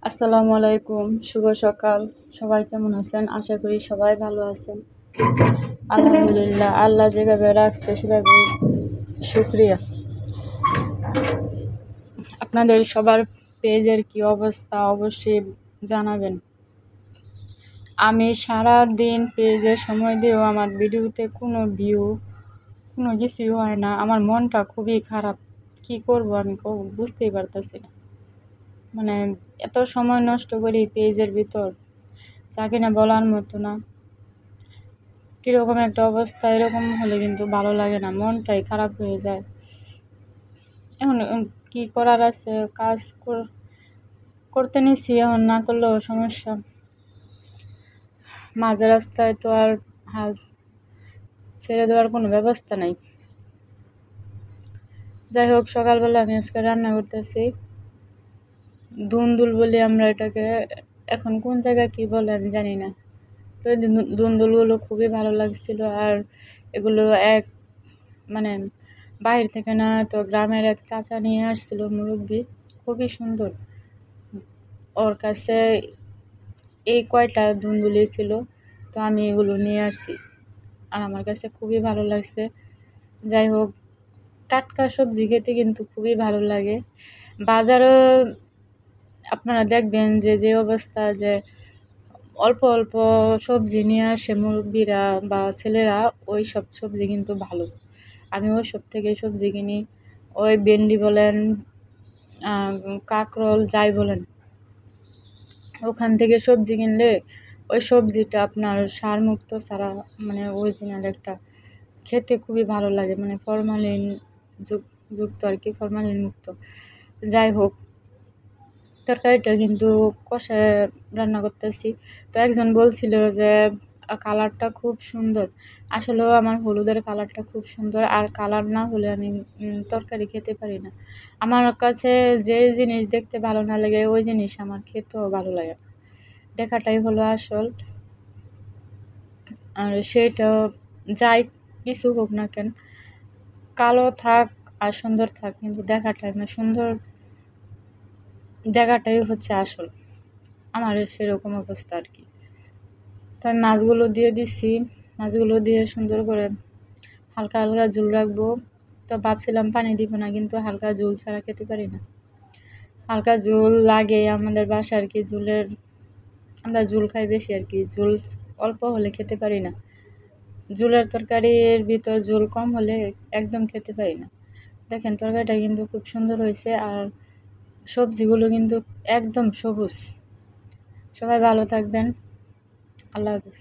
আসসালামু আলাইকুম, শুভ সকাল। সবাই কেমন আছেন? আশা করি সবাই ভালো আছেন। আলহামদুলিল্লাহ, আল্লাহ যেভাবে রাখছে সেভাবে শুক্রিয়া। আপনাদের সবার পেজের কি অবস্থা অবশ্যই জানাবেন। আমি সারা দিন পেজে সময় দিয়েও আমার ভিডিওতে কোনো ভিউ কোনো কিছুই হয় না। আমার মনটা খুবই খারাপ। কি করব আমি বুঝতেই পারতেছি না। মানে এত সময় নষ্ট করি পেজের ভিতর, যা কিনা বলার মতো না। কীরকম একটা অবস্থা, এরকম হলে কিন্তু ভালো লাগে না, মনটাই খারাপ হয়ে যায়। এখন কি করার আছে, কাজ করতে নিছি, এখন না করলেও সমস্যা। মাঝে রাস্তায় তো আর হাল ছেড়ে দেওয়ার কোনো ব্যবস্থা নাই। যাই হোক, সকালবেলা আমি আজকে রান্না করতেছি দুন্দুল বলি আমরা এটাকে, এখন কোন জায়গায় কি বলে আমি জানি না। তো এই দুন্দুলগুলো খুবই ভালো লাগছিল। আর এগুলো মানে বাইরে থেকে না, তো গ্রামের এক চাচা নিয়ে আসছিল, মুরব্বি, খুবই সুন্দর। ওর কাছে এই কয়টা দুন্দুলি ছিল, তো আমি এগুলো নিয়ে আসছি, আর আমার কাছে খুবই ভালো লাগছে। যাই হোক, টাটকা সবজি খেতে কিন্তু খুবই ভালো লাগে। বাজারও আপনারা দেখবেন যে অবস্থা, যে অল্প অল্প সবজি নিয়ে আসে মুরব্বিরা বা ছেলেরা, ওই সব সবজি কিন্তু ভালো। আমি ওই সব থেকে সবজি কিনি। ওই ভেন্ডি বলেন, কাঁকরোল, যাই বলেন, ওখান থেকে সবজি কিনলে ওই সবজিটা আপনার সার মুক্ত ছাড়া, মানে অরিজিনাল একটা, খেতে খুবই ভালো লাগে, মানে ফরমালিন যুক্ত আর কি, ফরমালিন মুক্ত। যাই হোক, তরকারিটা কিন্তু কষায় রান্না করতেছি। তো একজন বলছিল যে কালারটা খুব সুন্দর। আসলেও আমার হলুদের কালারটা খুব সুন্দর, আর কালার না হলে আমি তরকারি খেতে পারি না। আমার কাছে যে জিনিস দেখতে ভালো না লাগে, ওই জিনিস আমার খেতেও ভালো লাগে না। দেখাটাই হলো আসল। আর সেটা যাই কিছু হোক না কেন, কালো থাক আর সুন্দর থাক, কিন্তু দেখাটাই না সুন্দর, জায়গাটাই হচ্ছে আসল। আমার সেরকম অবস্থা আর কি। তো আমি মাছগুলো দিয়ে দিছি, মাছগুলো দিয়ে সুন্দর করে হালকা হালকা ঝোল রাখবো। তো ভাবছিলাম পানি দিব না, কিন্তু হালকা ঝোল ছাড়া খেতে পারি না। হালকা ঝোল লাগে আমাদের বাসায় আর কি, আমরা ঝোল খাই বেশি আর কি। ঝোল অল্প হলে খেতে পারি না। ঝোলের তরকারির ভিতর ঝোল কম হলে একদম খেতে পারি না। দেখেন, তরকারিটা কিন্তু খুব সুন্দর হয়েছে, আর সবজিগুলো কিন্তু একদম সবুজ। সবাই ভালো থাকবেন। আল্লাহ হাফেজ।